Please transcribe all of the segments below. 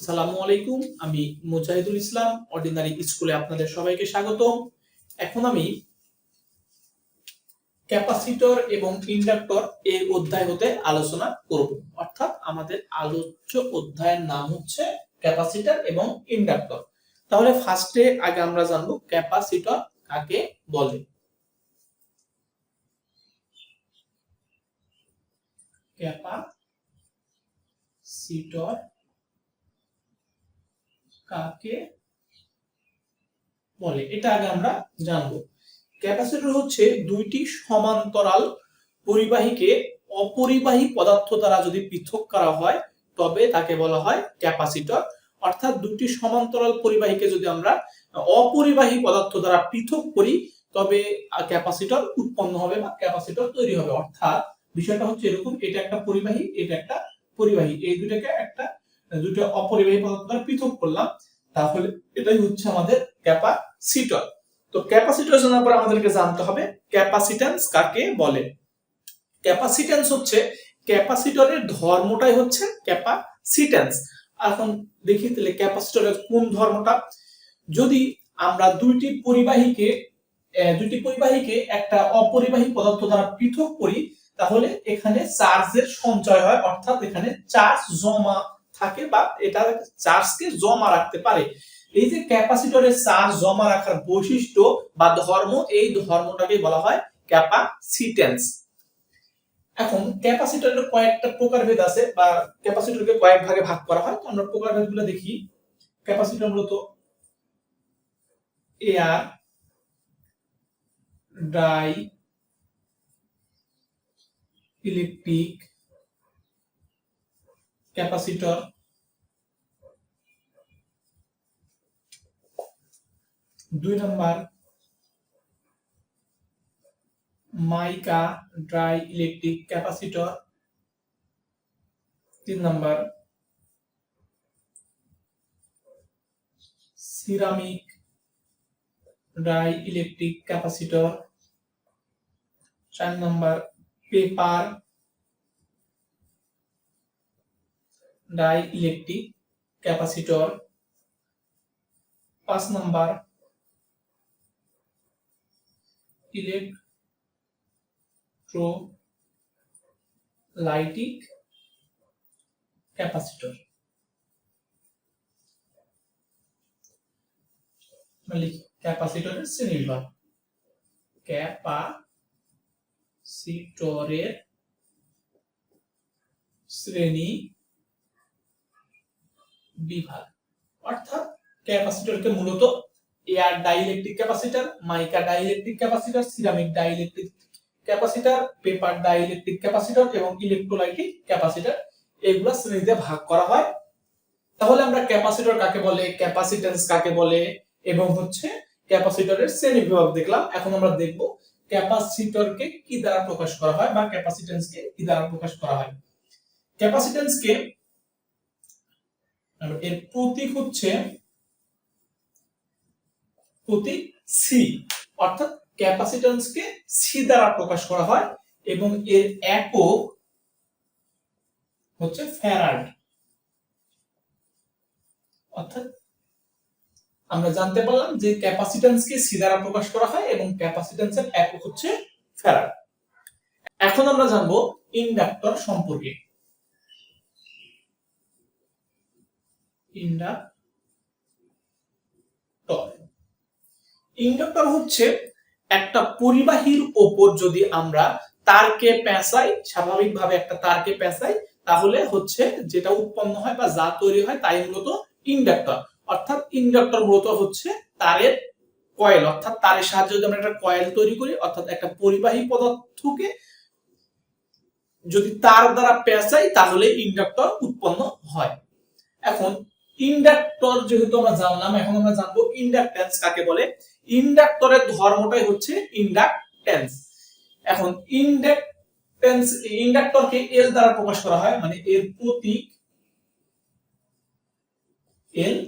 আসসালামু আলাইকুম। আমি মুজাহিদুল ইসলাম অর্ডিনারি স্কুলে আপনাদের সবাইকে স্বাগতম। এখন আমি ক্যাপাসিটর এবং ইন্ডাক্টর এই অধ্যায় হতে আলোচনা করব। অর্থাৎ আমাদের আলোচ্য অধ্যায়ের নাম হচ্ছে ক্যাপাসিটর এবং ইন্ডাক্টর। তাহলে ফার্স্টে আগে আমরা জানবো ক্যাপাসিটর কাকে বলে। ক্যাপাসিটর কাকে বলে এটা আগে আমরা জানবো। ক্যাপাসিটর হচ্ছে দুইটি সমান্তরাল পরিবাহীকে অপরিবাহী পদার্থ দ্বারা যদি পৃথক করা হয় তবে তাকে বলা হয় ক্যাপাসিটর। অর্থাৎ দুটি সমান্তরাল পরিবাহীকে যদি আমরা অপরিবাহী পদার্থ দ্বারা পৃথক করি তবে ক্যাপাসিটর উৎপন্ন হবে বা ক্যাপাসিটর তৈরি হবে। অর্থাৎ বিষয়টা হচ্ছে এরকম, এটা একটা পরিবাহী, এটা একটা পরিবাহী, এই দুটাকে দুটো অপরিবাহী পদার্থ দ্বারা পৃথক করলাম, তাহলে এটাই হচ্ছে আমাদের ক্যাপাসিটর। তো ক্যাপাসিটর জানার পর আমাদেরকে জানতে হবে ক্যাপাসিট্যান্স কাকে বলে। ক্যাপাসিট্যান্স হচ্ছে ক্যাপাসিটরের ধর্মটাই হচ্ছে ক্যাপাসিট্যান্স। এখন দেখি তাহলে ক্যাপাসিটরের কোন ধর্মটা। যদি আমরা দুইটি পরিবাহীকে একটা অপরিবাহী পদার্থ দ্বারা পৃথক করি তাহলে এখানে চার্জের সঞ্চয় হয়, অর্থাৎ এখানে চার্জ জমা থাকে বা এটা চার্জকে জমা রাখতে পারে। এই যে ক্যাপাসিটরের চার্জ জমা রাখার বৈশিষ্ট্য বা ধর্ম, এই ধর্মটাকে বলা হয় ক্যাপাসিট্যান্স। এখন ক্যাপাসিটরের কয়েকটা প্রকারভেদ আছে বা ক্যাপাসিটরকে কয়েক ভাগে ভাগ করা হয়। তো আমরা প্রকারভেদগুলো দেখি। ক্যাপাসিটর মূলত এয়ার ডাই ইলেকট্রিক ক্যাপাসিটর, দুই number mica dielectric capacitor, তিন number ceramic dielectric capacitor, চার number paper dielectric capacitor, পাঁচ নাম্বার ইলেকট্রোলাইটিক ক্যাপাসিটর। ক্যাপাসিটরের শ্রেণীবিভাগ। ক্যাপাসিটরের শ্রেণী বিভাগ, অর্থাৎ ক্যাপাসিটরকে মূলত air dielectric capacitor, mica dielectric capacitor, ceramic dielectric capacitor, paper dielectric capacitor এবং ইলেকট্রোলাইটিক ক্যাপাসিটর, এগুলো শ্রেণীতে ভাগ করা হয়। তাহলে আমরা ক্যাপাসিটর কাকে বলে, ক্যাপাসিট্যান্স কাকে বলে এবং হচ্ছে ক্যাপাসিটরের শ্রেণী বিভাগ দেখলাম। এখন আমরা দেখব ক্যাপাসিটরকে কি দ্বারা প্রকাশ করা হয় বা ক্যাপাসিট্যান্সকে কি দ্বারা প্রকাশ করা হয়। ক্যাপাসিট্যান্সকে এর প্রতীক হচ্ছে প্রতীক সি, অর্থাৎ ক্যাপাসিট্যান্সকে সি দ্বারা প্রকাশ করা হয় এবং এর একক হচ্ছে ফ্যারাড। অর্থাৎ আমরা জানতে পারলাম যে ক্যাপাসিট্যান্সকে সি দ্বারা প্রকাশ করা হয় এবং ক্যাপাসিট্যান্সের একক হচ্ছে ফ্যারাড। এখন আমরা জানবো ইন্ডাক্টর সম্পর্কে। ইন্ডাক্টর হচ্ছে একটা পরিবাহীর উপর যদি আমরা তারকে পেঁচাই, স্বাভাবিকভাবে একটা তারকে পেঁচাই, তাহলে হচ্ছে যেটা উৎপন্ন হয় বা যা তৈরি হয় তাই মূলত ইন্ডাক্টর। অর্থাৎ ইন্ডাক্টর মূলত হচ্ছে তারের কয়েল, অর্থাৎ তারের সাহায্যে যদি আমরা একটা কয়েল তৈরি করি, অর্থাৎ একটা পরিবাহী পদার্থকে যদি তার দ্বারা পেঁচাই তাহলে ইন্ডাক্টর উৎপন্ন হয়। এখন ইন্ডাক্টর যেহেতু আমরা জানলাম, এখন আমরা জানবো ইন্ডাকট্যান্স কাকে বলে। ইন্ডাক্টরের ধর্মটাই হচ্ছে ইন্ডাকট্যান্স। এখন ইন্ডাক্টরকে এল দ্বারা প্রকাশ করা হয়, মানে এর প্রতীক এল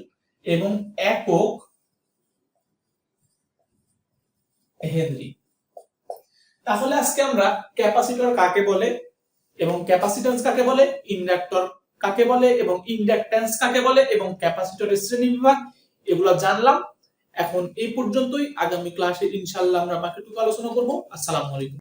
এবং একক হেনরি। তাহলে আজকে আমরা ক্যাপাসিটর কাকে বলে এবং ক্যাপাসিট্যান্স কাকে বলে, ইন্ডাক্টর কাকে বলে এবং ইন্ডাকট্যান্স কাকে বলে এবং ক্যাপাসিটরের শ্রেণীবিভাগ এগুলো জানলাম। এখন এই পর্যন্তই, আগামী ক্লাসে ইনশাআল্লাহ আমরা বাকিটুকু আলোচনা করব। আসসালামু আলাইকুম।